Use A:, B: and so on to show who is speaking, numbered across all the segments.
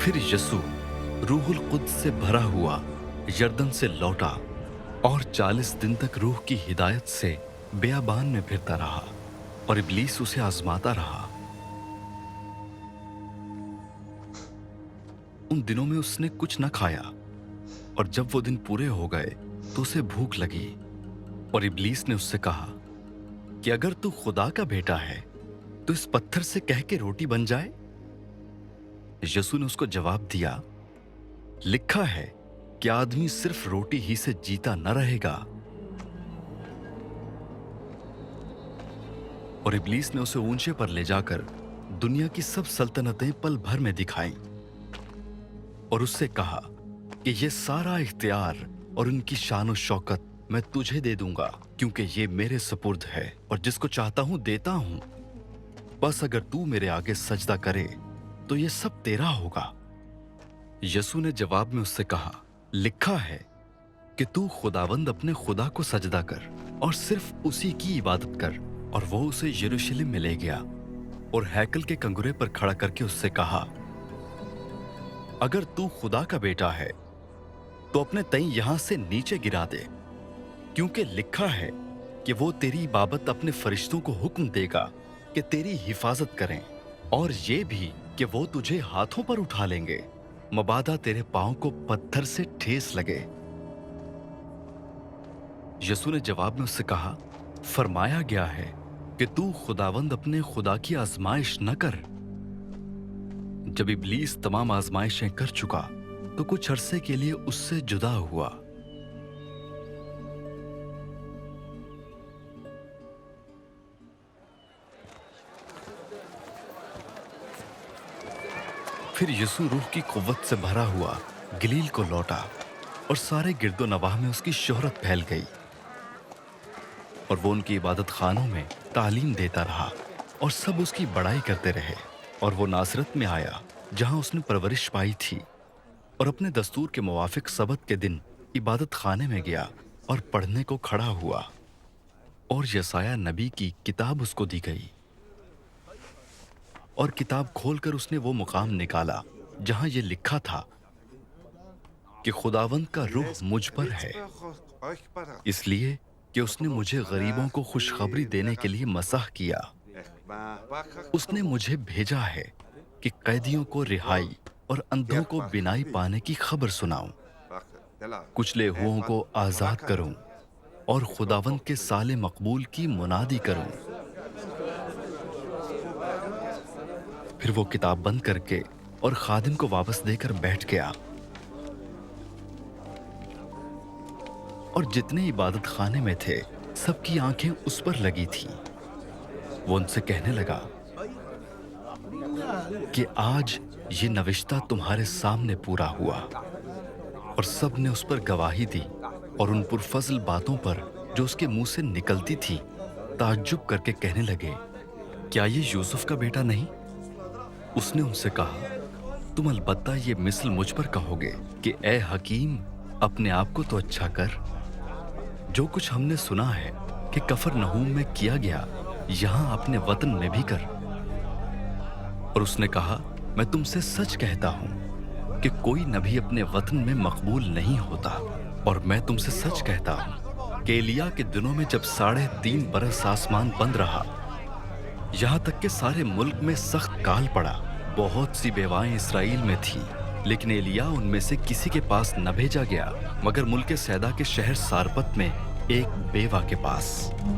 A: फिर यसू रूहुल कुद्स से भरा हुआ यरदन से लौटा और 40 दिन तक रूह की हिदायत से बियाबान में फिरता रहा और इब्लीस उसे आजमाता रहा। उन दिनों में उसने कुछ न खाया और जब वो दिन पूरे हो गए तो उसे भूख लगी और इब्लीस ने उससे कहा कि अगर तू खुदा का बेटा है तो इस पत्थर से कह के रोटी बन जाए। यसू ने उसको जवाब दिया, लिखा है कि आदमी सिर्फ रोटी ही से जीता न रहेगा। और इब्लीस ने उसे ऊंचे पर ले जाकर दुनिया की सब सल्तनतें पल भर में दिखाईं और उससे कहा कि ये सारा इख्तियार और उनकी शान और शौकत मैं तुझे दे दूंगा, क्योंकि ये मेरे सुपुर्द है और जिसको चाहता हूं देता हूं। बस अगर तू मेरे आगे सजदा करे तो ये सब तेरा होगा। यसू ने जवाब में उससे कहा, लिखा है कि तू खुदावंद अपने खुदा को सजदा कर और सिर्फ उसी की इबादत कर। और वो उसे यरूशलेम में ले गया और हैकल के कंगुरे पर खड़ा करके उससे कहा, अगर तू खुदा का बेटा है तो अपने तई यहां से नीचे गिरा दे, क्योंकि लिखा है कि वो तेरी बाबत अपने फरिश्तों को हुक्म देगा कि तेरी हिफाजत करें, और ये भी कि वो तुझे हाथों पर उठा लेंगे, मबादा तेरे पांव को पत्थर से ठेस लगे। यसू ने जवाब में उससे कहा, फरमाया गया है कि तू खुदावंद अपने खुदा की आजमाइश न कर। जब इब्लीस तमाम आजमाइशें कर चुका तो कुछ अरसे के लिए उससे जुदा हुआ। फिर यसू रूह की कुव्वत से भरा हुआ गलील को लौटा और सारे गिरदो नवाह में उसकी शोहरत फैल गई। और वो उनकी इबादत खानों में तालीम देता रहा और सब उसकी बड़ाई करते रहे। और वो नासरत में आया जहां उसने परवरिश पाई थी, और अपने दस्तूर के मुवाफिक सबत के दिन इबादत खाने में गया और पढ़ने को खड़ा हुआ। और यसाया नबी की किताब उसको दी गई और किताब खोलकर उसने वो मुकाम निकाला जहां ये लिखा था कि खुदावंद का रूह मुझ पर है, इसलिए कि उसने मुझे गरीबों को खुशखबरी देने के लिए मसाह किया। उसने मुझे भेजा है कि कैदियों को रिहाई और अंधों को बिनाई पाने की खबर सुनाऊं, कुचले हुओं को आजाद करूं और खुदावंद के साले मकबूल की मुनादी करूं। फिर वो किताब बंद करके और खादिम को वापस देकर बैठ गया। और जितने इबादत खाने में थे सबकी आंखें उस पर लगी थीं। वो उनसे कहने लगा कि आज ये नविश्ता तुम्हारे सामने पूरा हुआ। और सब ने उस पर गवाही दी और उन पुरफज़ल बातों पर जो उसके मुंह से निकलती थी ताज्जुब करके कहने लगे, क्या ये यूसुफ का बेटा नहीं? उसने उनसे कहा, तुम अलबत्ता ये मिसल मुझ पर कहोगे कि ए हकीम, अपने आप को तो अच्छा कर। जो कुछ हमने सुना है कि कफरनहूम में किया गया, यहां अपने वतन में भी कर। और उसने कहा, मैं तुमसे सच कहता हूं कि कोई नबी अपने वतन में मकबूल नहीं होता। और मैं तुमसे सच कहता हूं कि एलिया के दिनों में जब 3.5 बरस आसमान बंद रहा, यहां तक कि सारे मुल्क में सख्त काल पड़ा, बहुत सी बेवाएं इसराइल में थीं, लेकिन एलिया उनमें से किसी के पास न भेजा गया मगर मुल्क सैदा के शहर सारपत में एक बेवा के पास।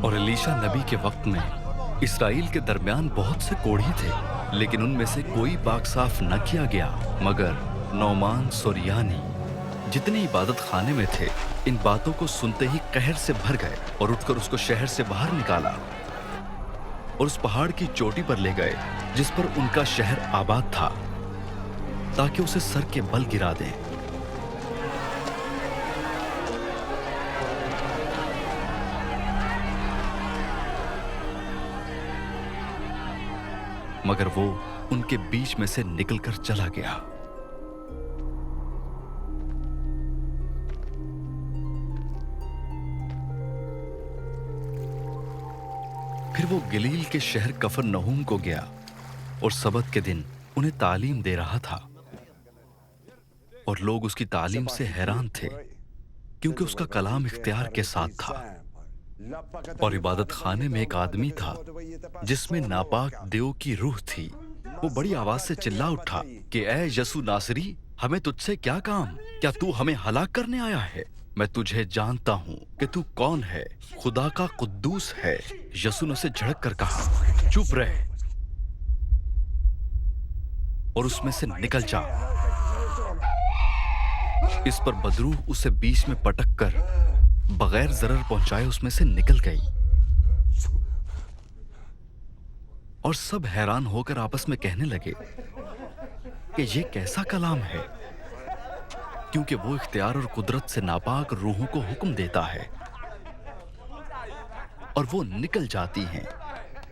A: और एलीशा नबी के वक्त में इसराइल के दरमियान बहुत से कोढ़ी थे, लेकिन उनमें से कोई पाक साफ न किया गया मगर नौमान सोरियानी। जितने इबादत खाने में थे इन बातों को सुनते ही कहर से भर गए और उठकर उसको शहर से बाहर निकाला और उस पहाड़ की चोटी पर ले गए जिस पर उनका शहर आबाद था, ताकि उसे सर के बल गिरा दें। मगर वो उनके बीच में से निकलकर चला गया। फिर वो गलील के शहर कफरनहूम को गया और सबत के दिन उन्हें तालीम दे रहा था। और लोग उसकी तालीम से हैरान थे क्योंकि उसका कलाम इख्तियार के साथ था। और इबादत खाने में एक आदमी था जिसमें नापाक देव की रूह थी। वो बड़ी आवाज से चिल्ला उठा कि ए यसु नासरी, हमें तुझसे क्या काम? क्या तू हमें हलाक करने आया है? मैं तुझे जानता हूं कि तू कौन है, खुदा का कुद्दूस है। यसु ने उसे झड़क कर कहा, चुप रह और उसमें से निकल जा। इस पर बदरूह उसे बीच में पटक कर बगैर जरर पहुंचाए उसमें से निकल गई। और सब हैरान होकर आपस में कहने लगे कि ये कैसा कलाम है, क्योंकि वो इख्तियार और कुदरत से नापाक रूहों को हुक्म देता है और वो निकल जाती हैं।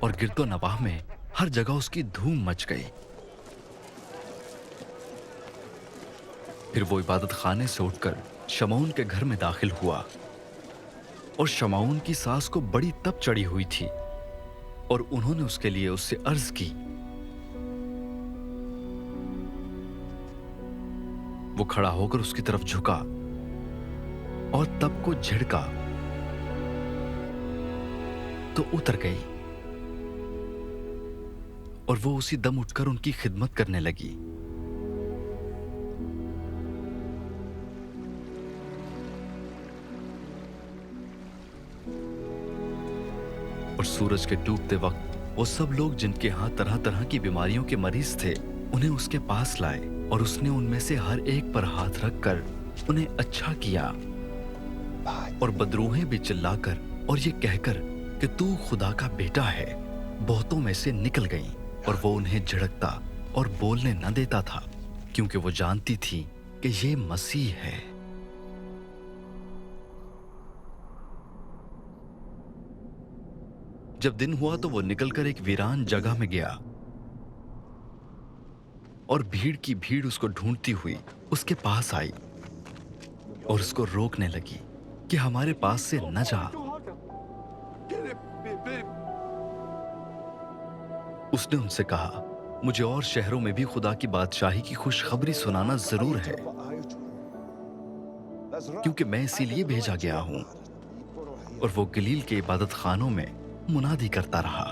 A: और गिरदो नवाह में हर जगह उसकी धूम मच गई। फिर वो इबादत खाने से उठकर शमौन के घर में दाखिल हुआ। और शमौन की सास को बड़ी तप चढ़ी हुई थी और उन्होंने उसके लिए उससे अर्ज की। वो खड़ा होकर उसकी तरफ झुका और तप को झिड़का तो उतर गई और वो उसी दम उठकर उनकी खिदमत करने लगी। और सूरज के डूबते वक्त वो सब लोग जिनके यहां तरह तरह की बीमारियों के मरीज थे उन्हें उसके पास लाए और उसने उनमें से हर एक पर हाथ रखकर उन्हें अच्छा किया। और बदरूहें भी चिल्लाकर और ये कहकर कि तू खुदा का बेटा है, बहुतों में से निकल गईं। और वो उन्हें झिड़कता और बोलने न देता था क्योंकि वो जानती थी कि ये मसीह है। जब दिन हुआ तो वो निकलकर एक वीरान जगह में गया और भीड़ की भीड़ उसको ढूंढती हुई उसके पास आई और उसको रोकने लगी कि हमारे पास से न जा। उसने उनसे कहा, मुझे और शहरों में भी खुदा की बादशाही की खुशखबरी सुनाना जरूर है, क्योंकि मैं इसीलिए भेजा गया हूं। और वो गलील के इबादत खानों में मुनादी करता रहा।